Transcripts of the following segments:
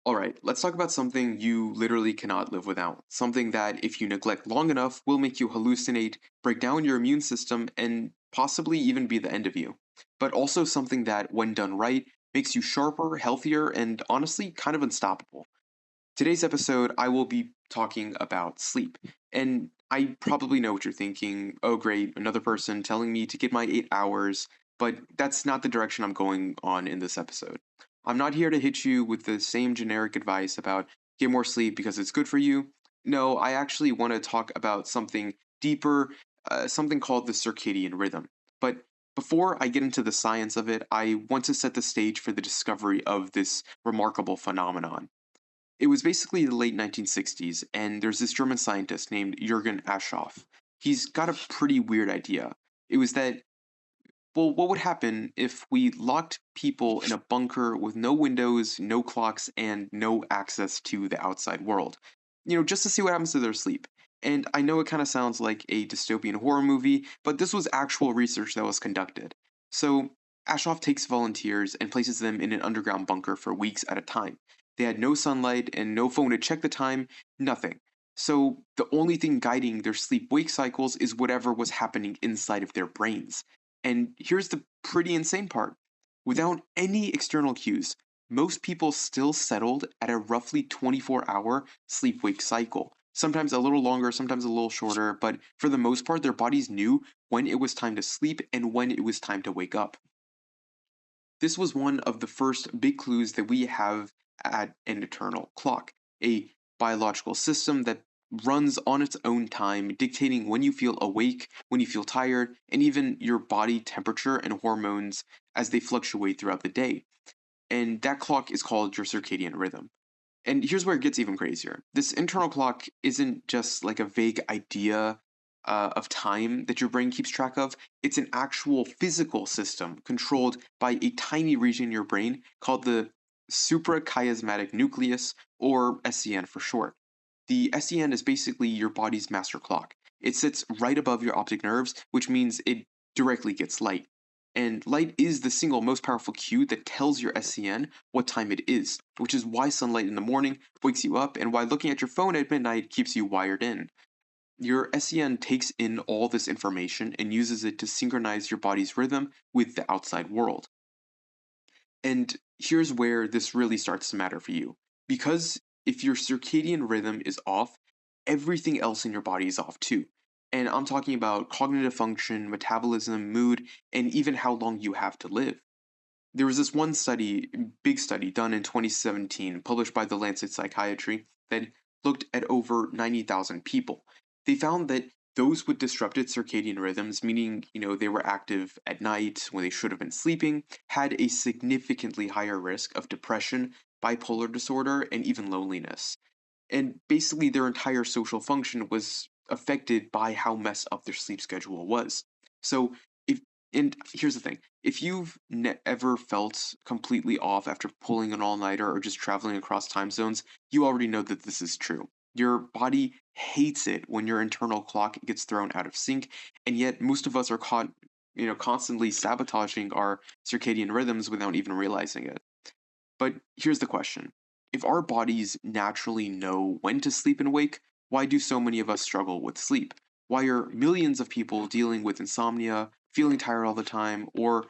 Alright, let's talk about something you literally cannot live without. Something that, if you neglect long enough, will make you hallucinate, break down your immune system, and possibly even be the end of you. But also something that, when done right, makes you sharper, healthier, and honestly, kind of unstoppable. Today's episode, I will be talking about sleep. And I probably know what you're thinking. Oh, great, another person telling me to get my 8 hours. But that's not the direction I'm going on in this episode. I'm not here to hit you with the same generic advice about get more sleep because it's good for you. No, I actually want to talk about something deeper, something called the circadian rhythm. But before I get into the science of it, I want to set the stage for the discovery of this remarkable phenomenon. It was basically the late 1960s, and there's this German scientist named Jürgen Aschoff. He's got a pretty weird idea. It was that, well, what would happen if we locked people in a bunker with no windows, no clocks, and no access to the outside world? Just to see what happens to their sleep. And I know it kind of sounds like a dystopian horror movie, but this was actual research that was conducted. So, Aschoff takes volunteers and places them in an underground bunker for weeks at a time. They had no sunlight and no phone to check the time, nothing. So, the only thing guiding their sleep wake cycles is whatever was happening inside of their brains. And here's the pretty insane part. Without any external cues, most people still settled at a roughly 24-hour sleep wake cycle. Sometimes a little longer, sometimes a little shorter, but for the most part, their bodies knew when it was time to sleep and when it was time to wake up. This was one of the first big clues that we have at an eternal clock, a biological system that runs on its own time, dictating when you feel awake, when you feel tired, and even your body temperature and hormones as they fluctuate throughout the day. And that clock is called your circadian rhythm. And here's where it gets even crazier. This internal clock isn't just like a vague idea of time that your brain keeps track of. It's an actual physical system controlled by a tiny region in your brain called the suprachiasmatic nucleus, or SCN for short. The SCN is basically your body's master clock. It sits right above your optic nerves, which means it directly gets light. And light is the single most powerful cue that tells your SCN what time it is, which is why sunlight in the morning wakes you up and why looking at your phone at midnight keeps you wired in. Your SCN takes in all this information and uses it to synchronize your body's rhythm with the outside world. And here's where this really starts to matter for you. Because if your circadian rhythm is off, everything else in your body is off too. And I'm talking about cognitive function, metabolism, mood, and even how long you have to live. There was this one study, big study, done in 2017, published by the Lancet Psychiatry, that looked at over 90,000 people. They found that those with disrupted circadian rhythms, meaning, they were active at night when they should have been sleeping, had a significantly higher risk of depression, bipolar disorder, and even loneliness. And basically, their entire social function was affected by how messed up their sleep schedule was. So, if and here's the thing: if you've ever felt completely off after pulling an all-nighter or just traveling across time zones, you already know that this is true. Your body hates it when your internal clock gets thrown out of sync, and yet most of us are caught, constantly sabotaging our circadian rhythms without even realizing it. But here's the question. If our bodies naturally know when to sleep and wake, why do so many of us struggle with sleep? Why are millions of people dealing with insomnia, feeling tired all the time, or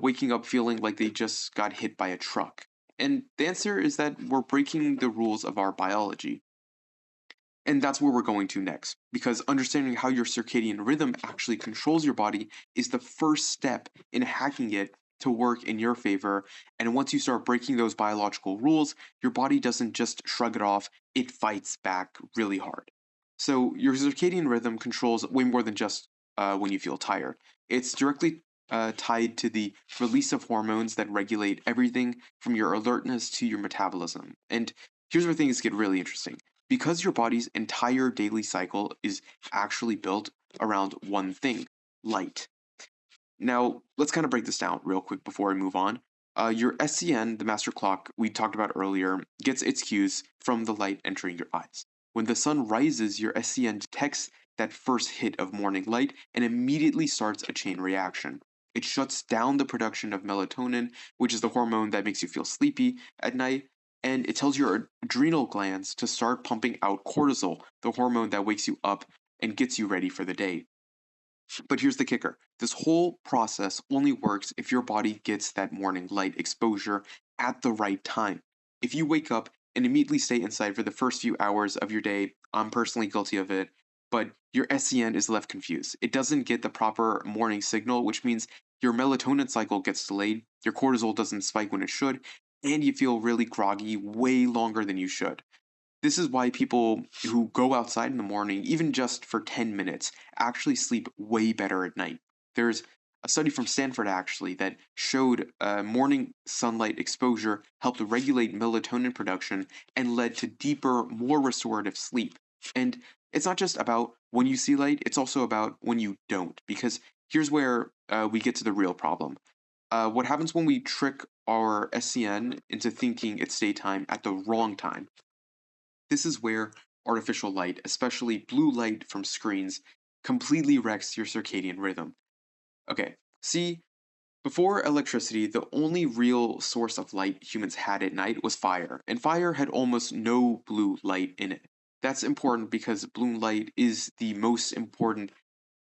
waking up feeling like they just got hit by a truck? And the answer is that we're breaking the rules of our biology. And that's where we're going to next, because understanding how your circadian rhythm actually controls your body is the first step in hacking it to work in your favor. And once you start breaking those biological rules, your body doesn't just shrug it off, it fights back really hard. So, your circadian rhythm controls way more than just when you feel tired. It's directly tied to the release of hormones that regulate everything from your alertness to your metabolism. And here's where things get really interesting. Because your body's entire daily cycle is actually built around one thing: light. Now, let's kind of break this down real quick before I move on. Your SCN, the master clock we talked about earlier, gets its cues from the light entering your eyes. When the sun rises, your SCN detects that first hit of morning light and immediately starts a chain reaction. It shuts down the production of melatonin, which is the hormone that makes you feel sleepy at night, and it tells your adrenal glands to start pumping out cortisol, the hormone that wakes you up and gets you ready for the day. But here's the kicker: this whole process only works if your body gets that morning light exposure at the right time. If you wake up and immediately stay inside for the first few hours of your day, I'm personally guilty of it, but your SCN is left confused. It doesn't get the proper morning signal, which means your melatonin cycle gets delayed, your cortisol doesn't spike when it should, and you feel really groggy way longer than you should. This is why people who go outside in the morning, even just for 10 minutes, actually sleep way better at night. There's a study from Stanford actually that showed morning sunlight exposure helped regulate melatonin production and led to deeper, more restorative sleep. And it's not just about when you see light, it's also about when you don't, because here's where we get to the real problem. What happens when we trick our SCN into thinking it's daytime at the wrong time? This is where artificial light, especially blue light from screens, completely wrecks your circadian rhythm. Okay, see, before electricity, the only real source of light humans had at night was fire, and fire had almost no blue light in it. That's important because blue light is the most important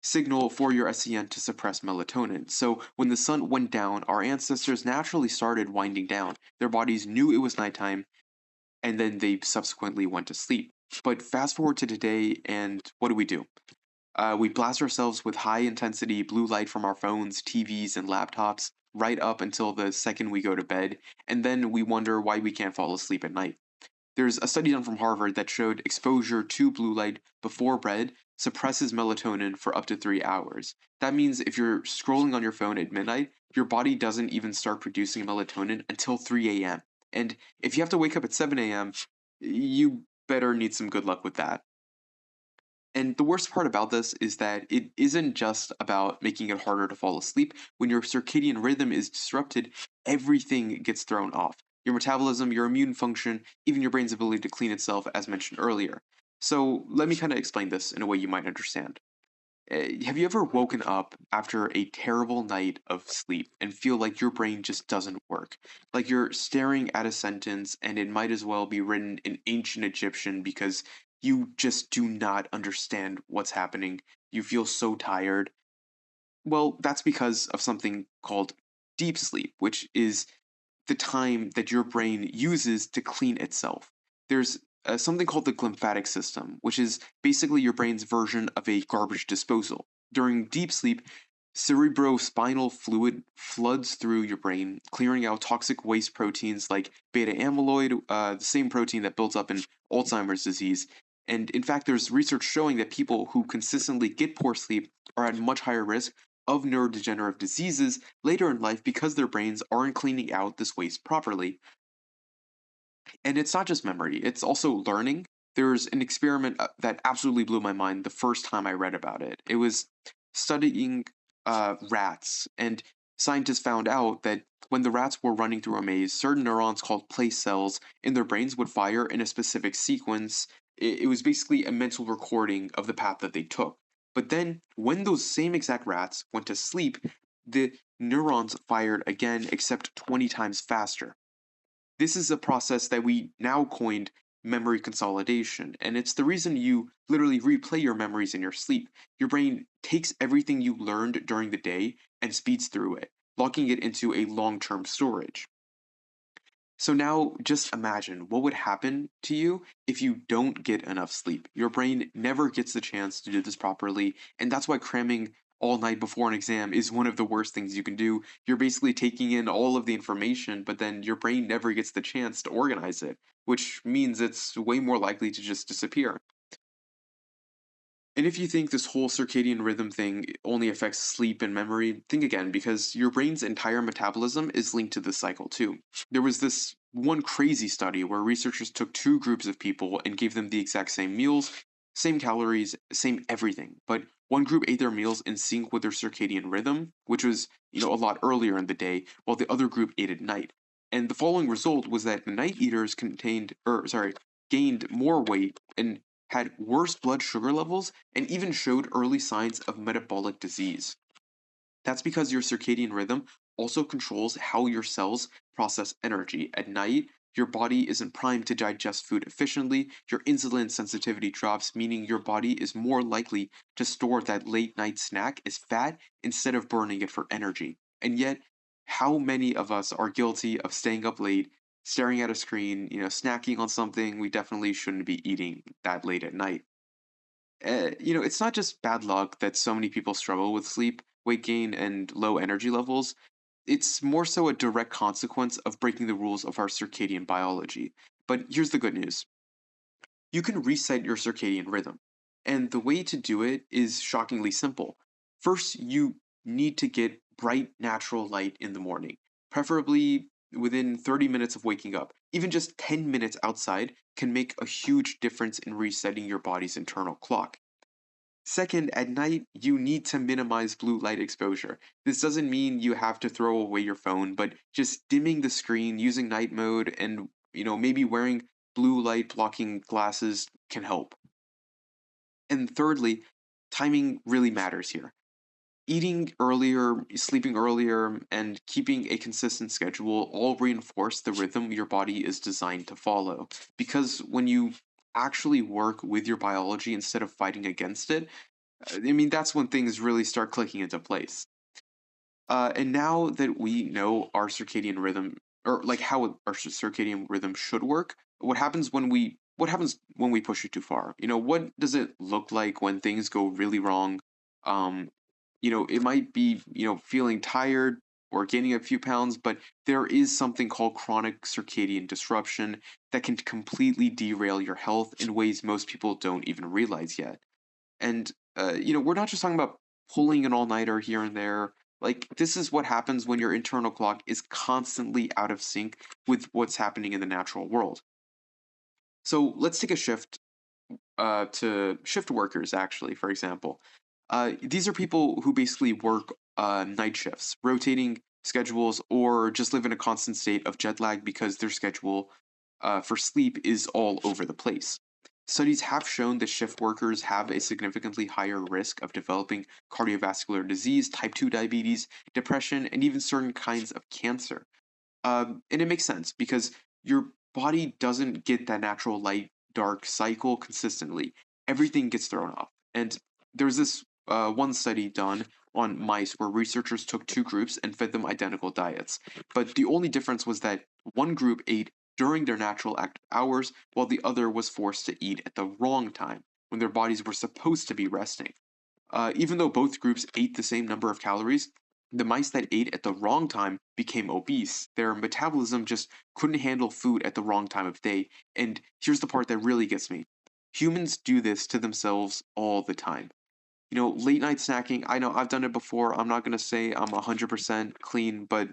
signal for your SCN to suppress melatonin. So when the sun went down, our ancestors naturally started winding down. Their bodies knew it was nighttime, and then they subsequently went to sleep. But fast forward to today, and what do? We blast ourselves with high intensity blue light from our phones, TVs, and laptops right up until the second we go to bed, and then we wonder why we can't fall asleep at night. There's a study done from Harvard that showed exposure to blue light before bed suppresses melatonin for up to 3 hours. That means if you're scrolling on your phone at midnight, your body doesn't even start producing melatonin until 3 a.m. And if you have to wake up at 7 a.m., you better need some good luck with that. And the worst part about this is that it isn't just about making it harder to fall asleep. When your circadian rhythm is disrupted, everything gets thrown off. Your metabolism, your immune function, even your brain's ability to clean itself, as mentioned earlier. So let me kind of explain this in a way you might understand. Have you ever woken up after a terrible night of sleep and feel like your brain just doesn't work? Like you're staring at a sentence and it might as well be written in ancient Egyptian because you just do not understand what's happening. You feel so tired. Well, that's because of something called deep sleep, which is the time that your brain uses to clean itself. There's something called the glymphatic system, which is basically your brain's version of a garbage disposal. During deep sleep, cerebrospinal fluid floods through your brain, clearing out toxic waste proteins like beta amyloid, the same protein that builds up in Alzheimer's disease. And in fact, there's research showing that people who consistently get poor sleep are at much higher risk of neurodegenerative diseases later in life because their brains aren't cleaning out this waste properly. And it's not just memory, it's also learning. There's an experiment that absolutely blew my mind the first time I read about it. It was studying rats, and scientists found out that when the rats were running through a maze, certain neurons called place cells in their brains would fire in a specific sequence. It was basically a mental recording of the path that they took. But then, when those same exact rats went to sleep, the neurons fired again, except 20 times faster. This is a process that we now coined memory consolidation, and it's the reason you literally replay your memories in your sleep. Your brain takes everything you learned during the day and speeds through it, locking it into a long term storage. So now just imagine what would happen to you if you don't get enough sleep. Your brain never gets the chance to do this properly, and that's why cramming all night before an exam is one of the worst things you can do. You're basically taking in all of the information, but then your brain never gets the chance to organize it, which means it's way more likely to just disappear. And if you think this whole circadian rhythm thing only affects sleep and memory, think again because your brain's entire metabolism is linked to this cycle too. There was this one crazy study where researchers took two groups of people and gave them the exact same meals, same calories, same everything. But one group ate their meals in sync with their circadian rhythm, which was, a lot earlier in the day, while the other group ate at night. And the following result was that the night eaters gained more weight and had worse blood sugar levels, and even showed early signs of metabolic disease. That's because your circadian rhythm also controls how your cells process energy. At night, your body isn't primed to digest food efficiently, your insulin sensitivity drops, meaning your body is more likely to store that late night snack as fat instead of burning it for energy. And yet, how many of us are guilty of staying up late, staring at a screen, snacking on something we definitely shouldn't be eating that late at night? It's not just bad luck that so many people struggle with sleep, weight gain, and low energy levels. It's more so a direct consequence of breaking the rules of our circadian biology. But here's the good news: you can reset your circadian rhythm. And the way to do it is shockingly simple. First, you need to get bright, natural light in the morning, preferably within 30 minutes of waking up. Even just 10 minutes outside can make a huge difference in resetting your body's internal clock. Second, at night, you need to minimize blue light exposure. This doesn't mean you have to throw away your phone, but just dimming the screen, using night mode, and maybe wearing blue light blocking glasses can help. And thirdly, timing really matters here. Eating earlier, sleeping earlier, and keeping a consistent schedule all reinforce the rhythm your body is designed to follow. Because when you actually work with your biology instead of fighting against it, that's when things really start clicking into place. And now that we know our circadian rhythm, or like how our circadian rhythm should work, what happens when we push it too far? What does it look like when things go really wrong? Um, it might be, feeling tired or gaining a few pounds, but there is something called chronic circadian disruption that can completely derail your health in ways most people don't even realize yet. And, we're not just talking about pulling an all nighter here and there. Like, this is what happens when your internal clock is constantly out of sync with what's happening in the natural world. So let's take a shift to shift workers, actually, for example. These are people who basically work night shifts, rotating schedules, or just live in a constant state of jet lag because their schedule for sleep is all over the place. Studies have shown that shift workers have a significantly higher risk of developing cardiovascular disease, type 2 diabetes, depression, and even certain kinds of cancer. And it makes sense because your body doesn't get that natural light dark cycle consistently. Everything gets thrown off. And there's this one study done on mice where researchers took two groups and fed them identical diets. But the only difference was that one group ate during their natural active hours, while the other was forced to eat at the wrong time, when their bodies were supposed to be resting. Even though both groups ate the same number of calories, the mice that ate at the wrong time became obese. Their metabolism just couldn't handle food at the wrong time of day. And here's the part that really gets me: humans do this to themselves all the time. Late night snacking, I know I've done it before. I'm not going to say I'm 100% clean, but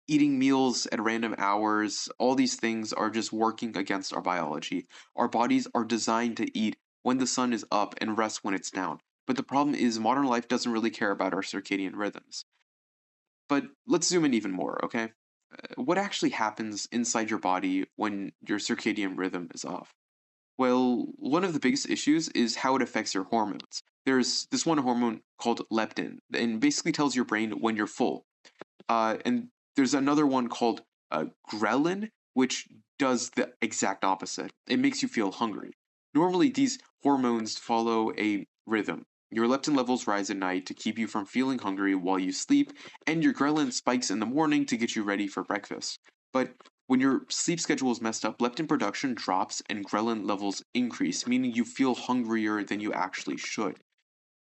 eating meals at random hours, all these things are just working against our biology. Our bodies are designed to eat when the sun is up and rest when it's down. But the problem is, modern life doesn't really care about our circadian rhythms. But let's zoom in even more, okay? What actually happens inside your body when your circadian rhythm is off? Well, one of the biggest issues is how it affects your hormones. There's this one hormone called leptin, and basically tells your brain when you're full. And there's another one called ghrelin, which does the exact opposite. It makes you feel hungry. Normally, these hormones follow a rhythm. Your leptin levels rise at night to keep you from feeling hungry while you sleep, and your ghrelin spikes in the morning to get you ready for breakfast. But when your sleep schedule is messed up, leptin production drops and ghrelin levels increase, meaning you feel hungrier than you actually should.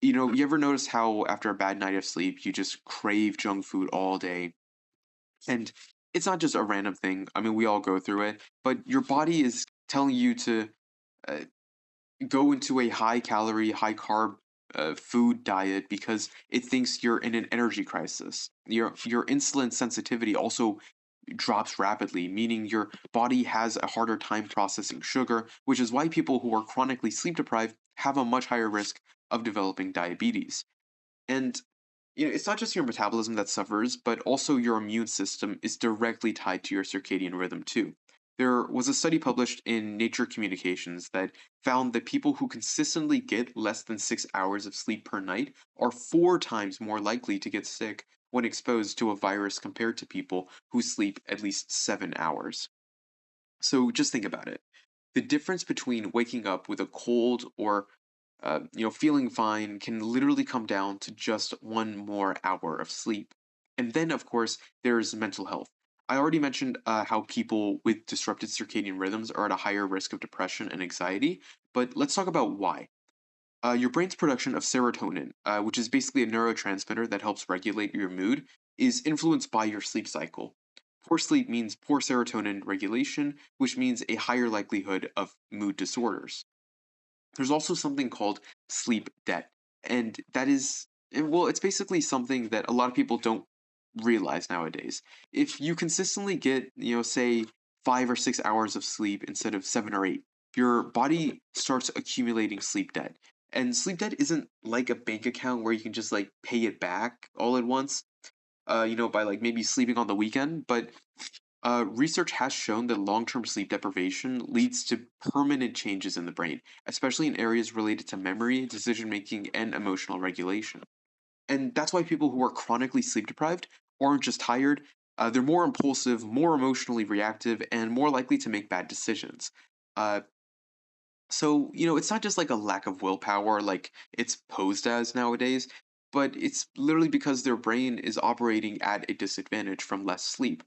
You ever notice how after a bad night of sleep, you just crave junk food all day? And it's not just a random thing. We all go through it, but your body is telling you to uh, go into a high calorie, high carb food diet because it thinks you're in an energy crisis. Your insulin sensitivity also drops rapidly, meaning your body has a harder time processing sugar, which is why people who are chronically sleep deprived have a much higher risk of developing diabetes. And it's not just your metabolism that suffers, but also your immune system is directly tied to your circadian rhythm too. There was a study published in Nature Communications that found that people who consistently get less than 6 hours of sleep per night are 4 times more likely to get sick when exposed to a virus compared to people who sleep at least 7 hours. So just think about it. The difference between waking up with a cold or feeling fine can literally come down to just one more hour of sleep. And then, of course, there's mental health. I already mentioned how people with disrupted circadian rhythms are at a higher risk of depression and anxiety, but let's talk about why. Your brain's production of serotonin, which is basically a neurotransmitter that helps regulate your mood, is influenced by your sleep cycle. Poor sleep means poor serotonin regulation, which means a higher likelihood of mood disorders. There's also something called sleep debt, and it's basically something that a lot of people don't realize nowadays. If you consistently get, say 5 or 6 hours of sleep instead of 7 or 8, your body starts accumulating sleep debt. And sleep debt isn't like a bank account where you can just like pay it back all at once, by like maybe sleeping on the weekend, but research has shown that long term sleep deprivation leads to permanent changes in the brain, especially in areas related to memory, decision making, and emotional regulation. And that's why people who are chronically sleep deprived aren't just tired, they're more impulsive, more emotionally reactive, and more likely to make bad decisions. Uh, it's not just like a lack of willpower like it's posed as nowadays, but it's literally because their brain is operating at a disadvantage from less sleep.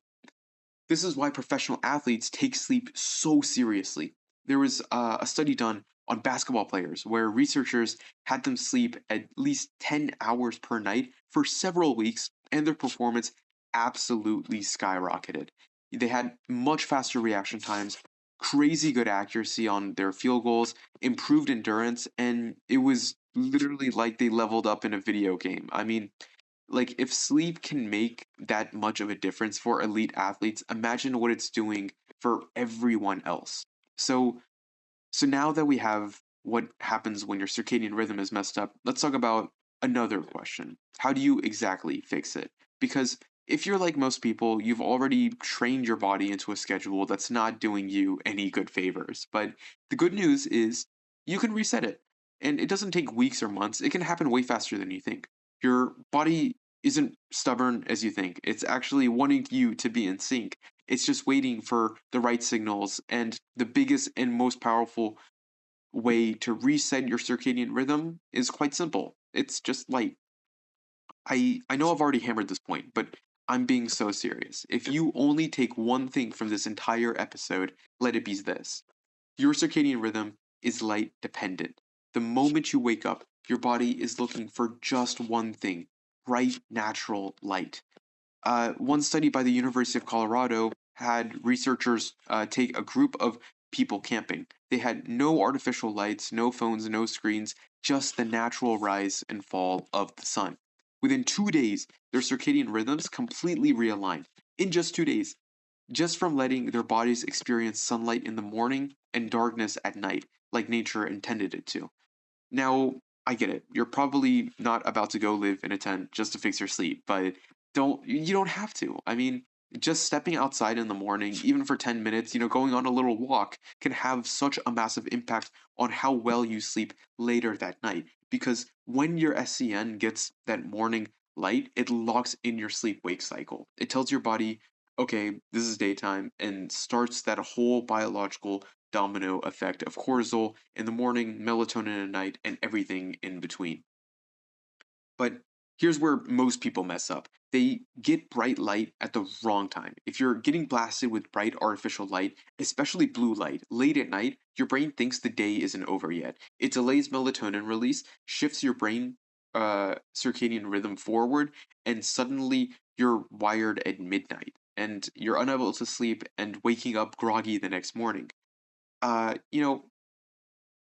This is why professional athletes take sleep so seriously. There was a study done on basketball players where researchers had them sleep at least 10 hours per night for several weeks, and their performance absolutely skyrocketed. They had much faster reaction times, crazy good accuracy on their field goals, improved endurance, and it was literally like they leveled up in a video game. I mean, like if sleep can make that much of a difference for elite athletes, imagine what it's doing for everyone else. So now that we have what happens when your circadian rhythm is messed up, let's talk about another question. How do you exactly fix it? Because if you're like most people, you've already trained your body into a schedule that's not doing you any good favors. But the good news is you can reset it. And it doesn't take weeks or months. It can happen way faster than you think. Your body isn't stubborn as you think. It's actually wanting you to be in sync. It's just waiting for the right signals. And the biggest and most powerful way to reset your circadian rhythm is quite simple. It's just light. I know I've already hammered this point, but I'm being so serious. If you only take one thing from this entire episode, let it be this. Your circadian rhythm is light dependent. The moment you wake up, your body is looking for just one thing: bright, natural light. One study by the University of Colorado had researchers take a group of people camping. They had no artificial lights, no phones, no screens, just the natural rise and fall of the sun. Within 2 days, their circadian rhythms completely realigned. In just 2 days, just from letting their bodies experience sunlight in the morning and darkness at night, like nature intended it to. Now, I get it. You're probably not about to go live in a tent just to fix your sleep, but you don't have to. I mean, just stepping outside in the morning, even for 10 minutes, going on a little walk can have such a massive impact on how well you sleep later that night. Because when your SCN gets that morning light, it locks in your sleep wake cycle. It tells your body, okay, this is daytime, and starts that whole biological domino effect of cortisol in the morning, melatonin at night, and everything in between. But here's where most people mess up. They get bright light at the wrong time. If you're getting blasted with bright artificial light, especially blue light, late at night, your brain thinks the day isn't over yet. It delays melatonin release, shifts your brain circadian rhythm forward, and suddenly you're wired at midnight and you're unable to sleep and waking up groggy the next morning. Uh, you know,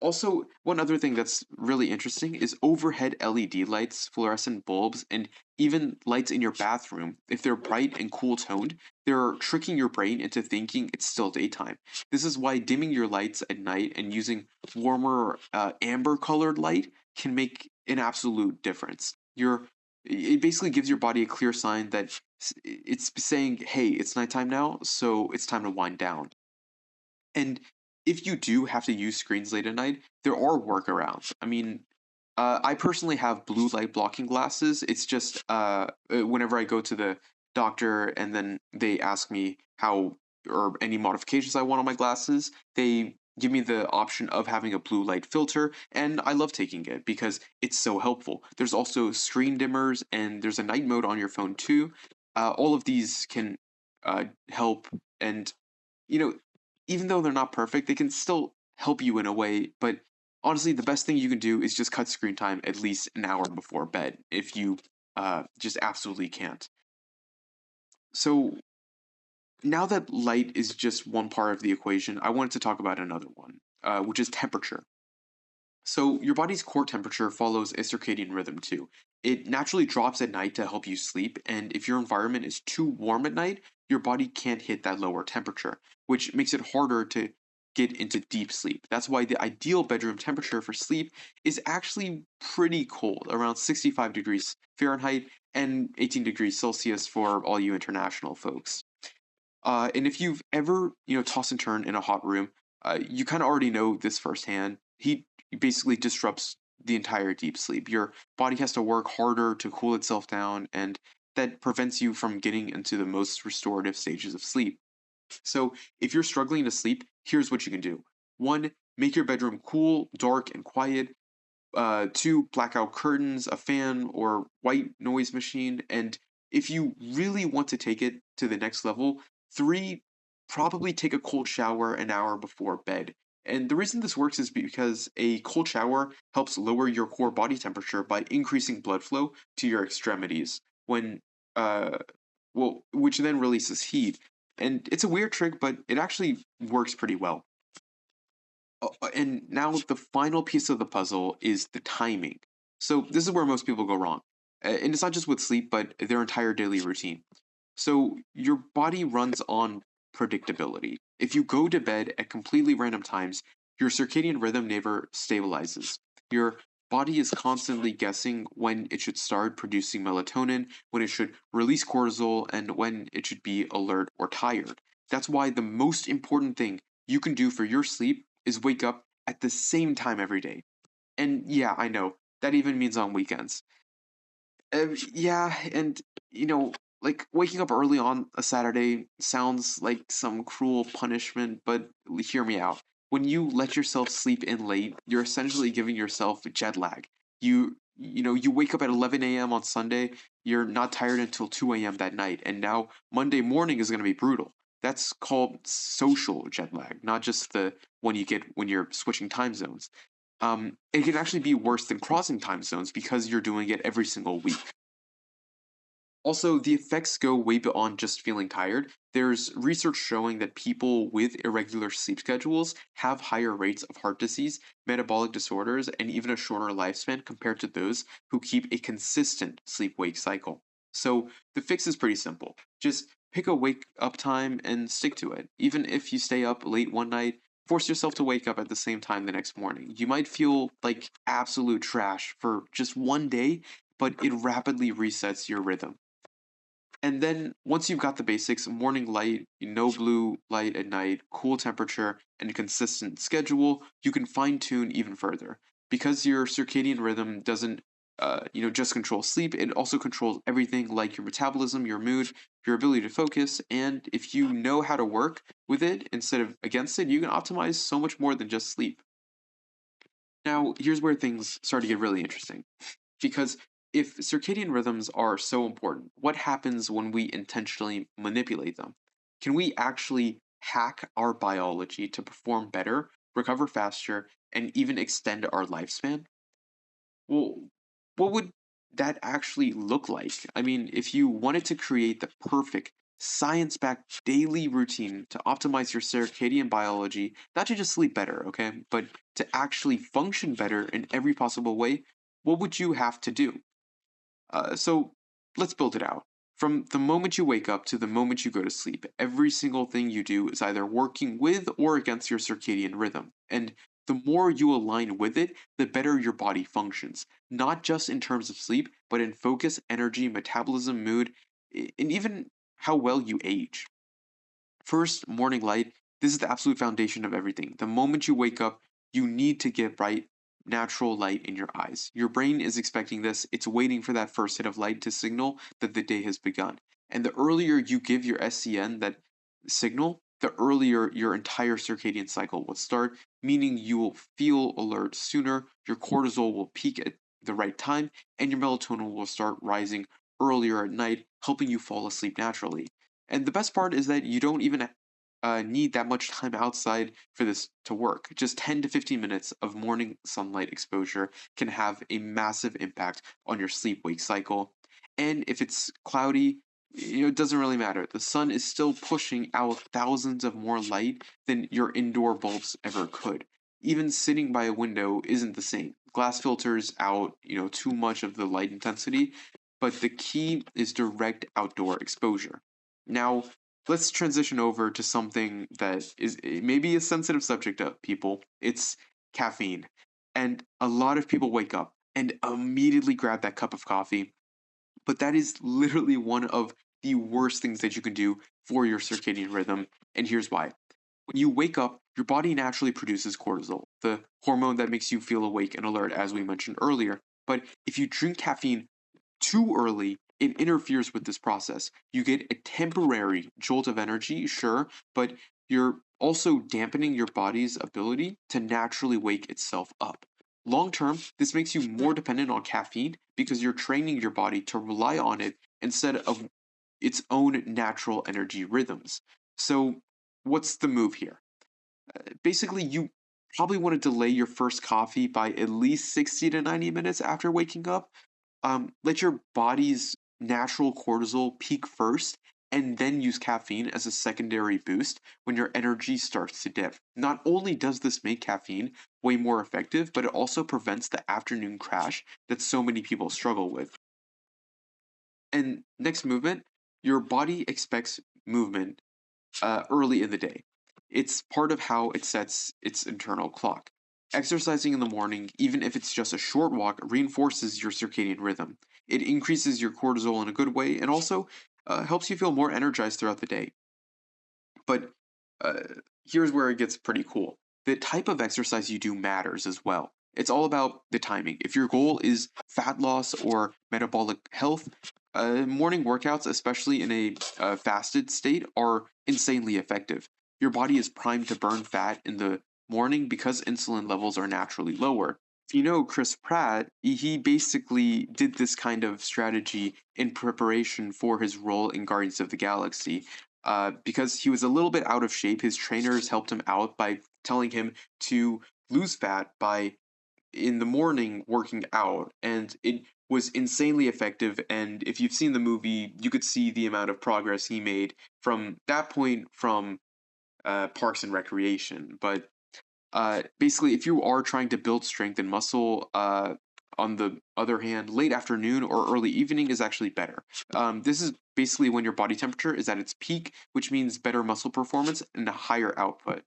Also, one other thing that's really interesting is overhead LED lights, fluorescent bulbs, and even lights in your bathroom. If they're bright and cool toned, they're tricking your brain into thinking it's still daytime. This is why dimming your lights at night and using warmer amber colored light can make an absolute difference. It basically gives your body a clear sign that it's saying, hey, it's nighttime now, so it's time to wind down. And if you do have to use screens late at night, there are workarounds. I mean, I personally have blue light blocking glasses. It's just whenever I go to the doctor and then they ask me how or any modifications I want on my glasses, they give me the option of having a blue light filter, and I love taking it because it's so helpful. There's also screen dimmers, and there's a night mode on your phone too. All of these can help, and you know, even though they're not perfect, they can still help you in a way. But honestly, the best thing you can do is just cut screen time at least an hour before bed if you just absolutely can't. So now that light is just one part of the equation, I wanted to talk about another one, which is temperature. So, your body's core temperature follows a circadian rhythm too. It naturally drops at night to help you sleep, and if your environment is too warm at night, your body can't hit that lower temperature, which makes it harder to get into deep sleep. That's why the ideal bedroom temperature for sleep is actually pretty cold, around 65 degrees Fahrenheit and 18 degrees Celsius for all you international folks. And if you've ever, toss and turn in a hot room, you kind of already know this firsthand. Heat basically disrupts the entire deep sleep. Your body has to work harder to cool itself down, and that prevents you from getting into the most restorative stages of sleep. So, if you're struggling to sleep, here's what you can do. One, make your bedroom cool, dark, and quiet. Two, blackout curtains, a fan, or white noise machine. And if you really want to take it to the next level, three, probably take a cold shower an hour before bed. And the reason this works is because a cold shower helps lower your core body temperature by increasing blood flow to your extremities when uh which then releases heat. And it's a weird trick, but it actually works pretty well. And now the final piece of the puzzle is the timing. So this is where most people go wrong. And it's not just with sleep, but their entire daily routine. So your body runs on predictability. If you go to bed at completely random times, your circadian rhythm never stabilizes. Your body is constantly guessing when it should start producing melatonin, when it should release cortisol, and when it should be alert or tired. That's why the most important thing you can do for your sleep is wake up at the same time every day. And yeah, I know, that even means on weekends. Yeah, and you know, like waking up early on a Saturday sounds like some cruel punishment, but hear me out. When you let yourself sleep in late, you're essentially giving yourself jet lag. You wake up at 11 a.m. on Sunday, you're not tired until 2 a.m. that night, and now Monday morning is going to be brutal. That's called social jet lag, not just the one you get when you're switching time zones. It can actually be worse than crossing time zones because you're doing it every single week. Also, the effects go way beyond just feeling tired. There's research showing that people with irregular sleep schedules have higher rates of heart disease, metabolic disorders, and even a shorter lifespan compared to those who keep a consistent sleep wake cycle. So, the fix is pretty simple. Just pick a wake up time and stick to it. Even if you stay up late one night, force yourself to wake up at the same time the next morning. You might feel like absolute trash for just one day, but it rapidly resets your rhythm. And then once you've got the basics, morning light, no blue light at night, cool temperature, and a consistent schedule, you can fine tune even further. Because your circadian rhythm doesn't, just control sleep, it also controls everything like your metabolism, your mood, your ability to focus. And if you know how to work with it instead of against it, you can optimize so much more than just sleep. Now, here's where things start to get really interesting. Because if circadian rhythms are so important, what happens when we intentionally manipulate them? Can we actually hack our biology to perform better, recover faster, and even extend our lifespan? Well, what would that actually look like? I mean, if you wanted to create the perfect science backed daily routine to optimize your circadian biology, not to just sleep better, okay, but to actually function better in every possible way, what would you have to do? So let's build it out. From the moment you wake up to the moment you go to sleep, every single thing you do is either working with or against your circadian rhythm. And the more you align with it, the better your body functions, not just in terms of sleep, but in focus, energy, metabolism, mood, and even how well you age. First, morning light. This is the absolute foundation of everything. The moment you wake up, you need to get bright, natural light in your eyes. Your brain is expecting this. It's waiting for that first hit of light to signal that the day has begun. And the earlier you give your SCN that signal, the earlier your entire circadian cycle will start, meaning you will feel alert sooner, your cortisol will peak at the right time, and your melatonin will start rising earlier at night, helping you fall asleep naturally. And the best part is that you don't even need that much time outside for this to work. Just 10 to 15 minutes of morning sunlight exposure can have a massive impact on your sleep wake cycle. And if it's cloudy, it doesn't really matter. The sun is still pushing out thousands of more light than your indoor bulbs ever could. Even sitting by a window isn't the same. Glass filters out, too much of the light intensity, but the key is direct outdoor exposure. Now, let's transition over to something that is maybe a sensitive subject to people. It's caffeine. And a lot of people wake up and immediately grab that cup of coffee, but that is literally one of the worst things that you can do for your circadian rhythm. And here's why. When you wake up, your body naturally produces cortisol, the hormone that makes you feel awake and alert, as we mentioned earlier. But if you drink caffeine too early, it interferes with this process. You get a temporary jolt of energy, sure, but you're also dampening your body's ability to naturally wake itself up. Long term, this makes you more dependent on caffeine because you're training your body to rely on it instead of its own natural energy rhythms. So, what's the move here? Basically, you probably want to delay your first coffee by at least 60 to 90 minutes after waking up. Let your body's natural cortisol peak first, and then use caffeine as a secondary boost when your energy starts to dip. Not only does this make caffeine way more effective, but it also prevents the afternoon crash that so many people struggle with. And next movement, your body expects movement early in the day. It's part of how it sets its internal clock. Exercising in the morning, even if it's just a short walk, reinforces your circadian rhythm. It increases your cortisol in a good way and also helps you feel more energized throughout the day. But uh, here's where it gets pretty cool. The type of exercise you do matters as well. It's all about the timing. If your goal is fat loss or metabolic health, morning workouts, especially in a fasted state, are insanely effective. Your body is primed to burn fat in the morning because insulin levels are naturally lower. If you know Chris Pratt, he basically did this kind of strategy in preparation for his role in Guardians of the Galaxy. Because he was a little bit out of shape, his trainers helped him out by telling him to lose fat by in the morning working out, and it was insanely effective. And if you've seen the movie, you could see the amount of progress he made from that point from Parks and Recreation. But basically, if you are trying to build strength and muscle, on the other hand, late afternoon or early evening is actually better. This is basically when your body temperature is at its peak, which means better muscle performance and a higher output.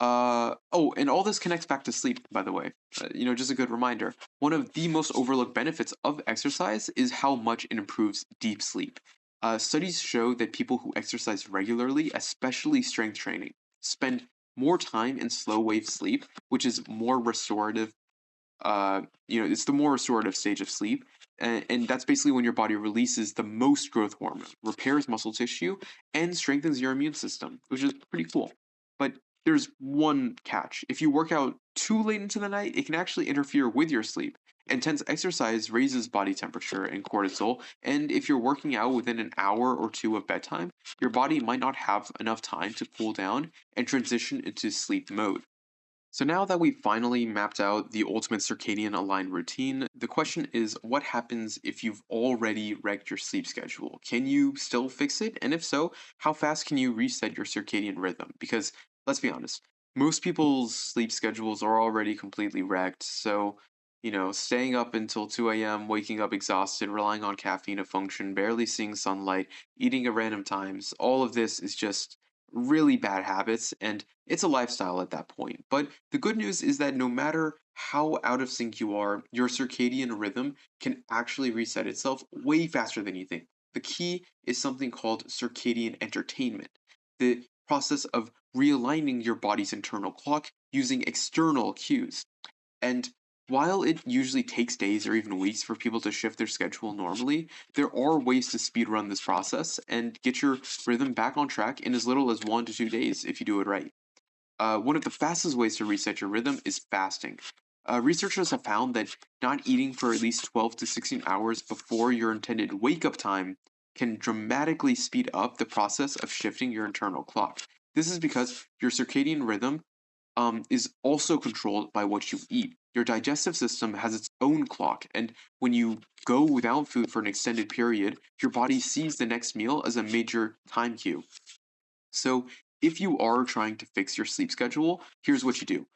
Oh, and all this connects back to sleep, by the way. Just a good reminder. One of the most overlooked benefits of exercise is how much it improves deep sleep. Studies show that people who exercise regularly, especially strength training, spend more time in slow wave sleep, which is more restorative. It's the more restorative stage of sleep. And that's basically when your body releases the most growth hormone, repairs muscle tissue, and strengthens your immune system, which is pretty cool. But there's one catch. If you work out too late into the night, it can actually interfere with your sleep. Intense exercise raises body temperature and cortisol, and if you're working out within an hour or two of bedtime, your body might not have enough time to cool down and transition into sleep mode. So now that we've finally mapped out the ultimate circadian aligned routine, the question is what happens if you've already wrecked your sleep schedule? Can you still fix it? And if so, how fast can you reset your circadian rhythm? Because let's be honest, most people's sleep schedules are already completely wrecked. So, staying up until 2 a.m., waking up exhausted, relying on caffeine to function, barely seeing sunlight, eating at random times, all of this is just really bad habits, and it's a lifestyle at that point. But the good news is that no matter how out of sync you are, your circadian rhythm can actually reset itself way faster than you think. The key is something called circadian entertainment, the process of realigning your body's internal clock using external cues. And While it usually takes days or even weeks for people to shift their schedule normally, there are ways to speed run this process and get your rhythm back on track in as little as 1 to 2 days if you do it right. One of the fastest ways to reset your rhythm is fasting. Researchers have found that not eating for at least 12 to 16 hours before your intended wake up time can dramatically speed up the process of shifting your internal clock. This is because your circadian rhythm is also controlled by what you eat. Your digestive system has its own clock, and when you go without food for an extended period, your body sees the next meal as a major time cue. So, if you are trying to fix your sleep schedule, here's what you do.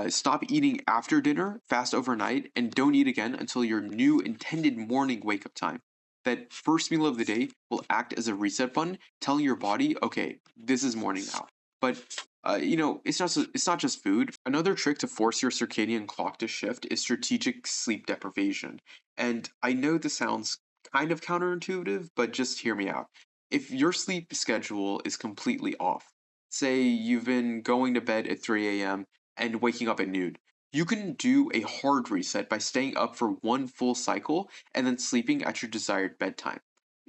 Stop eating after dinner, fast overnight, and don't eat again until your new intended morning wake up time. That first meal of the day will act as a reset button, telling your body, okay, this is morning now. But it's not just food. Another trick to force your circadian clock to shift is strategic sleep deprivation. And I know this sounds kind of counterintuitive, but just hear me out. If your sleep schedule is completely off, say you've been going to bed at 3 a.m. and waking up at noon. You can do a hard reset by staying up for one full cycle and then sleeping at your desired bedtime.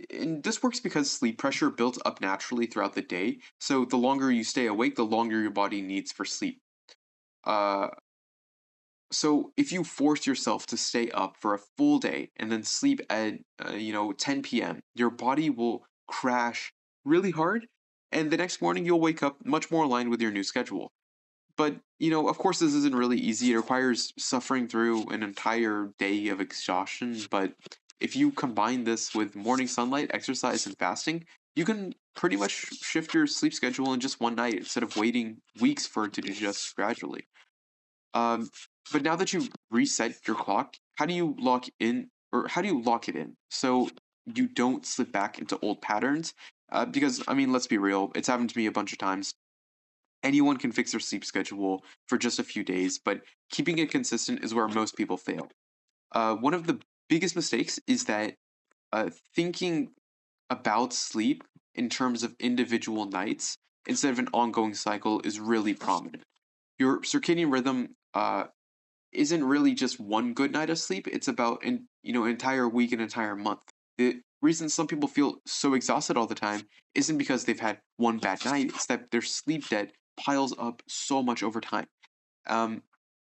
And this works because sleep pressure builds up naturally throughout the day, so the longer you stay awake, the longer your body needs for sleep. Uh, so if you force yourself to stay up for a full day and then sleep at 10 p.m., your body will crash really hard, and the next morning you'll wake up much more aligned with your new schedule. But, of course, this isn't really easy. It requires suffering through an entire day of exhaustion. But if you combine this with morning sunlight, exercise, and fasting, you can pretty much shift your sleep schedule in just one night instead of waiting weeks for it to digest gradually. Um, but now that you've reset your clock, how do you lock it in so you don't slip back into old patterns? Because, I mean, let's be real, it's happened to me a bunch of times. Anyone can fix their sleep schedule for just a few days, but keeping it consistent is where most people fail. One of the biggest mistakes is that thinking about sleep in terms of individual nights instead of an ongoing cycle is really prominent. Your circadian rhythm isn't really just one good night of sleep. It's about an entire week, an entire month. The reason some people feel so exhausted all the time isn't because they've had one bad night. It's that their sleep debt piles up so much over time. Um,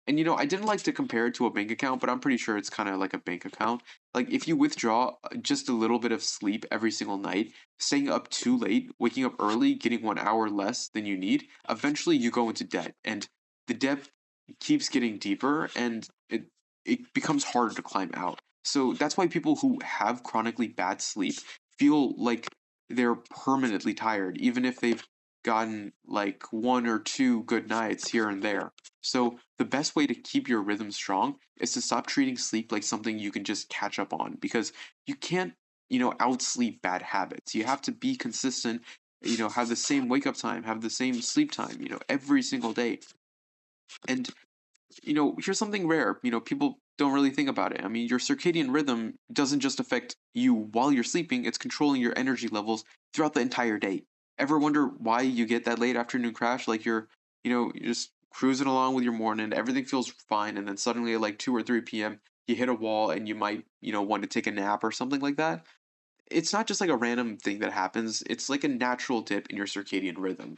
and I didn't like to compare it to a bank account, but I'm pretty sure it's kind of like a bank account. Like if you withdraw just a little bit of sleep every single night, staying up too late, waking up early, getting 1 hour less than you need, eventually you go into debt, and the debt keeps getting deeper, and it becomes harder to climb out. So that's why people who have chronically bad sleep feel like they're permanently tired, even if they've gotten like 1 or 2 good nights here and there. So the best way to keep your rhythm strong is to stop treating sleep like something you can just catch up on, because you can't, outsleep bad habits. You have to be consistent, have the same wake up time, have the same sleep time, every single day. And here's something rare. People don't really think about it. I mean, your circadian rhythm doesn't just affect you while you're sleeping, it's controlling your energy levels throughout the entire day. Ever wonder why you get that late afternoon crash? Like you're just cruising along with your morning, everything feels fine, and then suddenly at like 2 or 3 p.m., you hit a wall and you might, want to take a nap or something like that. It's not just like a random thing that happens. It's like a natural dip in your circadian rhythm.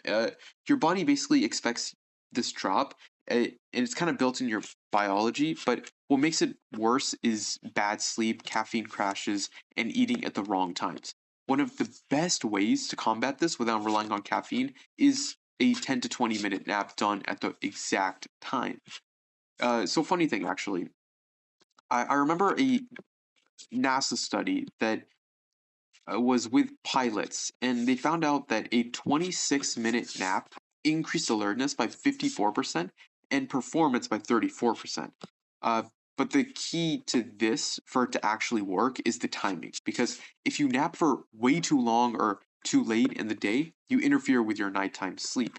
Your body basically expects this drop, and it's kind of built in your biology. But what makes it worse is bad sleep, caffeine crashes, and eating at the wrong times. One of the best ways to combat this without relying on caffeine is a 10 to 20-minute nap done at the exact time. So funny thing, actually, I remember a NASA study that was with pilots, and they found out that a 26-minute nap increased alertness by 54% and performance by 34%. Uh, but the key to this, for it to actually work, is the timing. Because if you nap for way too long or too late in the day, you interfere with your nighttime sleep.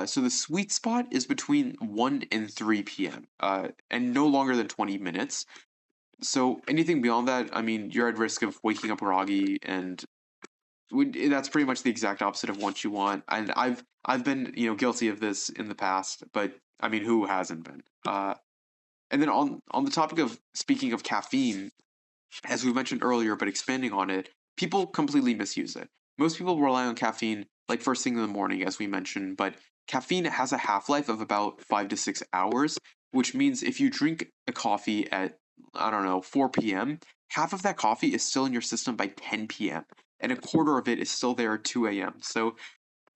So the sweet spot is between 1 and 3 p.m., and no longer than 20 minutes. So anything beyond that, I mean, you're at risk of waking up groggy, and that's pretty much the exact opposite of what you want. And I've been guilty of this in the past, but I mean, who hasn't been? And then on the topic of speaking of caffeine, as we mentioned earlier, but expanding on it, people completely misuse it. Most people rely on caffeine like first thing in the morning, as we mentioned, but caffeine has a half life of about 5 to 6 hours, which means if you drink a coffee at, I don't know, 4 p.m., half of that coffee is still in your system by 10 p.m., and a quarter of it is still there at 2 a.m. So,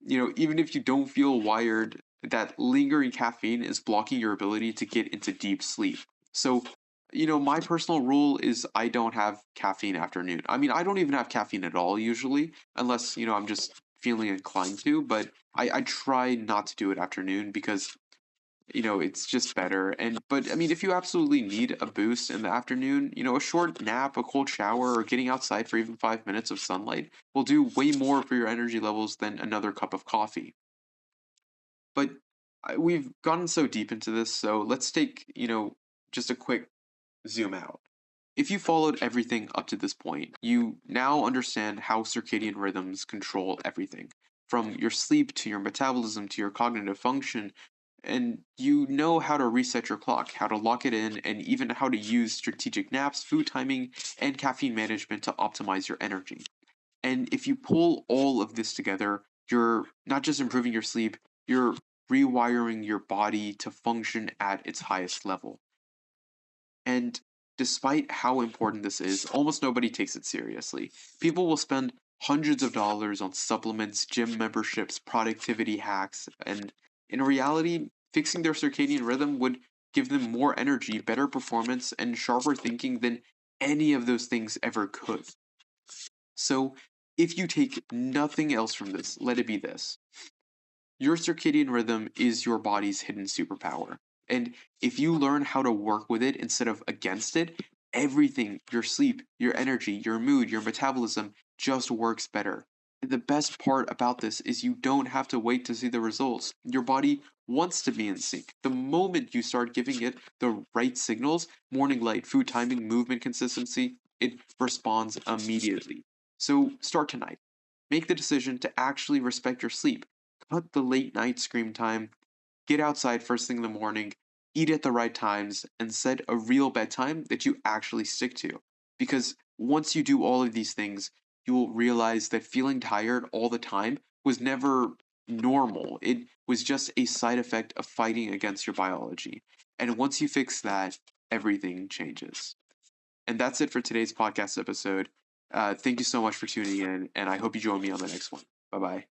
even if you don't feel wired, that lingering caffeine is blocking your ability to get into deep sleep. So, my personal rule is I don't have caffeine afternoon. I mean, I don't even have caffeine at all usually, unless, I'm just feeling inclined to, but I try not to do it afternoon because it's just better. But I mean, if you absolutely need a boost in the afternoon, a short nap, a cold shower, or getting outside for even 5 minutes of sunlight will do way more for your energy levels than another cup of coffee. But we've gotten so deep into this, so let's take, just a quick zoom out. If you followed everything up to this point, you now understand how circadian rhythms control everything, from your sleep to your metabolism to your cognitive function, and you know how to reset your clock, how to lock it in, and even how to use strategic naps, food timing, and caffeine management to optimize your energy. And if you pull all of this together, you're not just improving your sleep, you're rewiring your body to function at its highest level. And despite how important this is, almost nobody takes it seriously. People will spend hundreds of dollars on supplements, gym memberships, productivity hacks, and in reality, fixing their circadian rhythm would give them more energy, better performance, and sharper thinking than any of those things ever could. So, if you take nothing else from this, let it be this: your circadian rhythm is your body's hidden superpower. And if you learn how to work with it instead of against it, everything, your sleep, your energy, your mood, your metabolism, just works better. And the best part about this is you don't have to wait to see the results. Your body wants to be in sync. The moment you start giving it the right signals, morning light, food timing, movement consistency, it responds immediately. So start tonight. Make the decision to actually respect your sleep. Cut the late night screen time, get outside first thing in the morning, eat at the right times, and set a real bedtime that you actually stick to. Because once you do all of these things, you will realize that feeling tired all the time was never normal. It was just a side effect of fighting against your biology. And once you fix that, everything changes. And that's it for today's podcast episode. Thank you so much for tuning in, and I hope you join me on the next one. Bye bye.